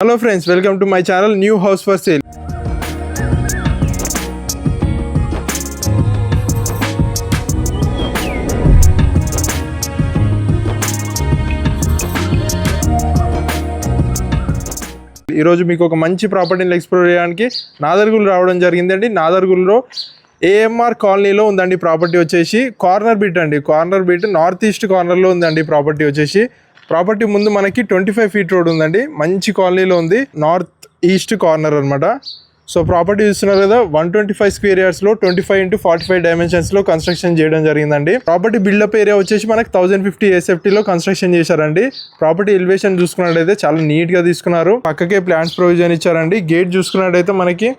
Hello friends, welcome to my channel New House for Sale. ఈరోజు మీకు ఒక మంచి ప్రాపర్టీని ఎక్స్ప్లోర్ చేయడానికి నాదర్గుల్ రావడం జరిగిందండి. నాదర్గుల్లో ఏఎంఆర్ కాలనీలో ఉందండి ప్రాపర్టీ వచ్చేసి. కార్నర్ బిట్ నార్త్ ఈస్ట్ కార్నర్లో ఉందండి ప్రాపర్టీ వచ్చేసి. ప్రాపర్టీ ముందు మనకి 25 ఫీట్ రోడ్ ఉందండి. మంచి కాలనీలో ఉంది, నార్త్ ఈస్ట్ కార్నర్ అనమాట. సో ప్రాపర్టీ చూస్తున్నారు కదా, 125 స్క్వేర్ యార్డ్స్లో 25x45 డైమెన్షన్స్లో కన్స్ట్రక్షన్ చేయడం జరిగిందండి. ప్రాపర్టీ బిల్డప్ ఏరియా వచ్చేసి మనకి 1050 SFTలో కన్స్ట్రక్షన్ చేశారండి. ప్రాపర్టీ ఎలివేషన్ చూసుకున్నట్టయితే చాలా నీట్గా తీసుకున్నారు. పక్కకే ప్లాంట్స్ ప్రొవిజన్ ఇచ్చారండి. గేట్ చూసుకున్నట్టయితే మనకి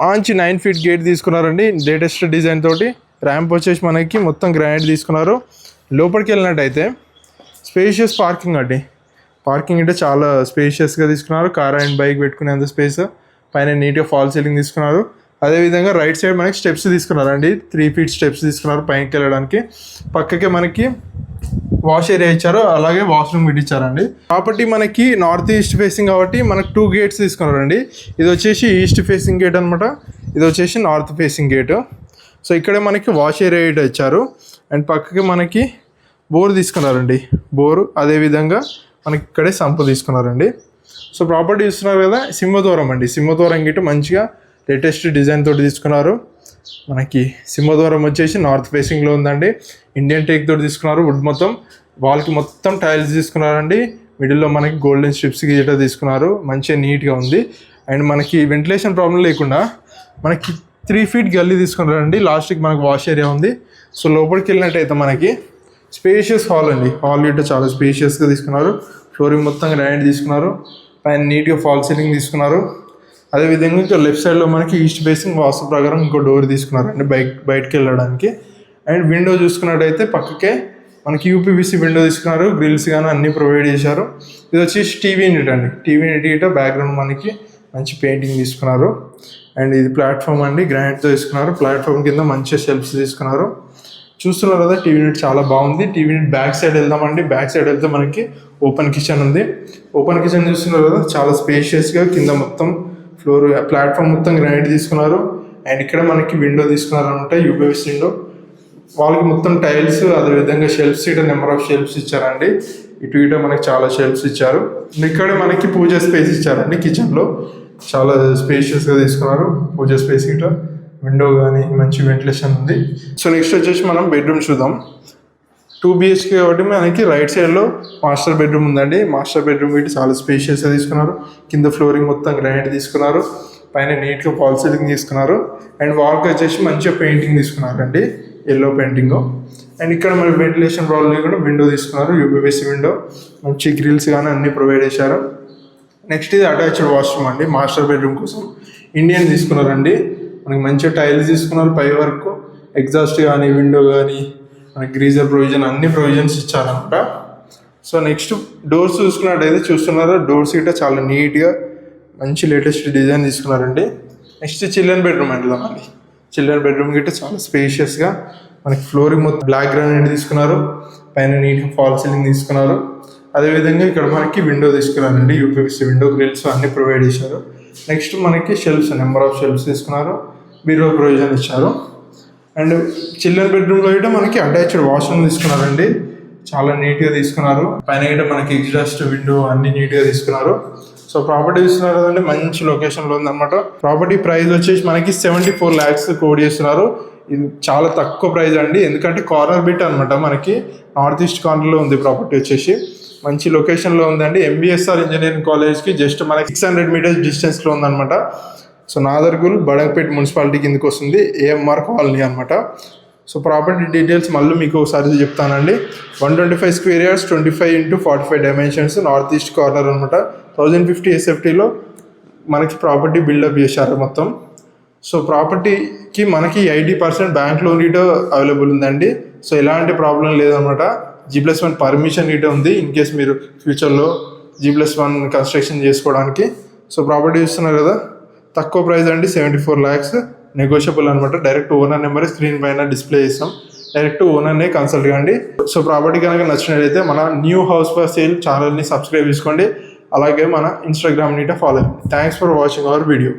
మంచి 9 ఫీట్ గేట్ తీసుకున్నారండి, లేటెస్ట్ డిజైన్ తోటి. ర్యాంప్ వచ్చేసి మనకి మొత్తం గ్రానైట్ తీసుకున్నారు. లోపలికి వెళ్ళినట్టయితే స్పేషియస్ పార్కింగ్ అండి. పార్కింగ్ అంటే చాలా స్పేషియస్గా తీసుకున్నారు. కార్ అండ్ బైక్ పెట్టుకునేంత స్పేస్. పైన నీట్గా ఫాల్ సీలింగ్ తీసుకున్నారు. అదేవిధంగా రైట్ సైడ్ మనకి స్టెప్స్ తీసుకున్నారండి. 3 ఫీట్ స్టెప్స్ తీసుకున్నారు పైకి వెళ్ళడానికి. పక్కకే మనకి వాష్ ఏరియా ఇచ్చారు, అలాగే వాష్రూమ్ ఇచ్చారండి. ప్రాపర్టీ మనకి నార్త్ ఈస్ట్ ఫేసింగ్ కాబట్టి మనకి 2 గేట్స్ తీసుకున్నారండి. ఇది వచ్చేసి ఈస్ట్ ఫేసింగ్ గేట్ అనమాట, ఇది వచ్చేసి నార్త్ ఫేసింగ్ గేట్. సో ఇక్కడే మనకి వాష్ ఏరియా ఇచ్చారు. అండ్ పక్కకి మనకి బోర్ తీసుకున్నారండి, బోరు. అదేవిధంగా మనకి ఇక్కడే సంపు తీసుకున్నారండి. సో ప్రాపర్టీ చూస్తున్నారు కదా, సింహద్వారం అండి. సింహద్వారం గిట్ట మంచిగా లేటెస్ట్ డిజైన్ తోటి తీసుకున్నారు. మనకి సింహద్వారం వచ్చేసి నార్త్ ఫేసింగ్లో ఉందండి. ఇండియన్ టేక్ తోటి తీసుకున్నారు. వుడ్ మొత్తం వాల్కి మొత్తం టైల్స్ తీసుకున్నారండి. మిడిల్లో మనకి గోల్డెన్ స్ట్రిప్స్ గిట్ట తీసుకున్నారు. మంచిగా నీట్గా ఉంది. అండ్ మనకి వెంటిలేషన్ ప్రాబ్లం లేకుండా మనకి 3 ఫీట్ గల్లీ తీసుకున్నారండి. లాస్ట్కి మనకి వాష్ ఏరియా ఉంది. సో లోపలికి వెళ్ళినట్టయితే మనకి స్పేషియస్ హాల్ అండి. హాల్ గిట్ట చాలా స్పేషియస్గా తీసుకున్నారు. ఫ్లోరింగ్ మొత్తం గ్రానైట్ తీసుకున్నారు. పైన నీట్గా ఫాల్ సీలింగ్ తీసుకున్నారు. అదేవిధంగా ఇంకా లెఫ్ట్ సైడ్లో మనకి ఈస్ట్ ఫేసింగ్ వాస్తు ప్రకారం ఇంకో డోర్ తీసుకున్నారండి బయటకు వెళ్ళడానికి. అండ్ విండో చూసుకున్నట్టయితే పక్కకే మనకి యూపీవీసీ విండో తీసుకున్నారు. గ్రిల్స్ కానీ అన్నీ ప్రొవైడ్ చేశారు. ఇది వచ్చేసి టీవీ యూనిట్ అండి. టీవీ యూనిట్ గిట్ట బ్యాక్గ్రౌండ్ మనకి మంచి పెయింటింగ్ తీసుకున్నారు. అండ్ ఇది ప్లాట్ఫామ్ అండి, గ్రానైట్తో తీసుకున్నారు. ప్లాట్ఫామ్ కింద మంచిగా షెల్ఫ్స్ తీసుకున్నారు. చూస్తున్నారు కదా, టీవీ యూనిట్ చాలా బాగుంది. టీవీ యూనిట్ బ్యాక్ సైడ్ వెళ్దామండి. బ్యాక్ సైడ్ వెళ్తే మనకి ఓపెన్ కిచెన్ ఉంది. ఓపెన్ కిచెన్ చూస్తున్నారు కదా, చాలా స్పేషియస్గా. కింద మొత్తం ఫ్లోర్ ప్లాట్ఫామ్ మొత్తం గ్రానైట్ తీసుకున్నారు. అండ్ ఇక్కడ మనకి విండో తీసుకున్నారు అనమాట, యూపీవీసీ విండో. వాళ్ళకి మొత్తం టైల్స్, అదేవిధంగా షెల్ఫ్స్ ఇట నెంబర్ ఆఫ్ షెల్ఫ్స్ ఇచ్చారండి. ఇటు ఇట మనకి చాలా షెల్ఫ్స్ ఇచ్చారు. ఇక్కడ మనకి పూజ స్పేస్ ఇచ్చారండి. కిచెన్లో చాలా స్పేషియస్గా తీసుకున్నారు పూజ స్పేస్. ఇట విండో కానీ మంచి వెంటిలేషన్ ఉంది. సో నెక్స్ట్ వచ్చేసి మనం బెడ్రూమ్ చూద్దాం. 2 BHK కాబట్టి మనకి రైట్ సైడ్లో మాస్టర్ బెడ్రూమ్ ఉందండి. మాస్టర్ బెడ్రూమ్ వీటి చాలా స్పేషియస్గా తీసుకున్నారు. కింద ఫ్లోరింగ్ మొత్తం గ్రానైట్ తీసుకున్నారు. పైన నీట్గా ఫాల్ సీలింగ్ తీసుకున్నారు. అండ్ వాల్కి వచ్చేసి మంచిగా పెయింటింగ్ తీసుకున్నారండి, ఎల్లో పెయింటింగ్. అండ్ ఇక్కడ మనకి వెంటిలేషన్ ప్రాబ్లం కూడా విండో తీసుకున్నారు, యూపీవీసీ విండో. మంచి గ్రిల్స్ కానీ అన్నీ ప్రొవైడ్ చేశారు. నెక్స్ట్ ఇది అటాచ్డ్ వాష్రూమ్ అండి. మాస్టర్ బెడ్రూమ్ కోసం ఇండియన్ తీసుకున్నారండి. మనకి మంచిగా టైల్స్ తీసుకున్నారు పై వరకు. ఎగ్జాస్ట్ కానీ విండో కానీ మనకి గ్రీజర్ ప్రొవిజన్ అన్ని ప్రొవిజన్స్ ఇచ్చారనమాట. సో నెక్స్ట్ డోర్స్ చూసుకున్నట్టయితే చూస్తున్నారు, డోర్స్ గిట్ట చాలా నీట్గా మంచి లేటెస్ట్ డిజైన్ తీసుకున్నారండి. నెక్స్ట్ చిల్డ్రన్ బెడ్రూమ్ వెళ్దామండి. చిల్డ్రన్ బెడ్రూమ్ గిట్ట చాలా స్పేషియస్గా మనకి ఫ్లోరింగ్ మొత్తం బ్లాక్ గ్రానైట్ తీసుకున్నారు. పైన నీట్గా ఫాల్ సీలింగ్ తీసుకున్నారు. అదేవిధంగా ఇక్కడ మనకి విండో తీసుకున్నారండి, యూపీవీసీ విండో, గ్రిల్స్ అన్నీ ప్రొవైడ్ చేశారు. నెక్స్ట్ మనకి షెల్ఫ్స్, నెంబర్ ఆఫ్ షెల్ఫ్స్ తీసుకున్నారు. బీరో ప్రొవిజన్ ఇచ్చారు. అండ్ చిల్డ్రన్ బెడ్రూమ్లో అయితే మనకి అటాచ్డ్ వాష్రూమ్ తీసుకున్నారండి. చాలా నీట్గా తీసుకున్నారు. పైన అయితే మనకి ఎగ్జాస్ట్ విండో అన్ని నీట్గా తీసుకున్నారు. సో ప్రాపర్టీ తీసుకున్నారు కదండి, మంచి లొకేషన్లో ఉందన్నమాట. ప్రాపర్టీ ప్రైస్ వచ్చేసి మనకి 74 lakhs కోడ్ చేస్తున్నారు. ఇది చాలా తక్కువ ప్రైస్ అండి, ఎందుకంటే కార్నర్ బిట్ అనమాట. మనకి నార్త్ ఈస్ట్ కార్నర్లో ఉంది ప్రాపర్టీ వచ్చేసి. మంచి లొకేషన్లో ఉందండి. MBSR ఇంజనీరింగ్ కాలేజ్కి జస్ట్ మనకి 600 meters డిస్టెన్స్లో ఉందన్నమాట. సో నాదర్గుల్ బడంగపేట్ మున్సిపాలిటీ కిందకి వస్తుంది, ఏఎంఆర్ కాలనీ అనమాట. సో ప్రాపర్టీ డీటెయిల్స్ మళ్ళీ మీకు ఒకసారి చెప్తానండి. 125 square yards 25x45 dimensions, north east corner అనమాట. 1050 SFTలో మనకి ప్రాపర్టీ బిల్డప్ చేశారు మొత్తం. సో ప్రాపర్టీకి మనకి 80% బ్యాంక్ లోన్ రీటో అవైలబుల్ ఉందండి. సో ఎలాంటి ప్రాబ్లం లేదనమాట. G+1 పర్మిషన్ రీటో ఉంది, ఇన్ కేస్ మీరు ఫ్యూచర్లో G+1 కన్స్ట్రక్షన్ చేసుకోవడానికి. సో ప్రాపర్టీ చూస్తున్నారు కదా, తక్కువ ప్రైస్ అండి, 74 lakhs, నెగోషియబుల్ అనమాట. డైరెక్ట్ ఓనర్ నెంబర్ స్క్రీన్ పైన డిస్ప్లే చేస్తాం. డైరెక్ట్ ఓనర్నే కన్సల్ట్ కండి. సో ప్రాపర్టీ కనుక నచ్చినట్లయితే మన న్యూ హౌస్ ఫర్ సేల్ ఛానల్ని సబ్స్క్రైబ్ చేసుకోండి. అలాగే మన ఇన్స్టాగ్రామ్ నీట follow. Thanks for watching our video.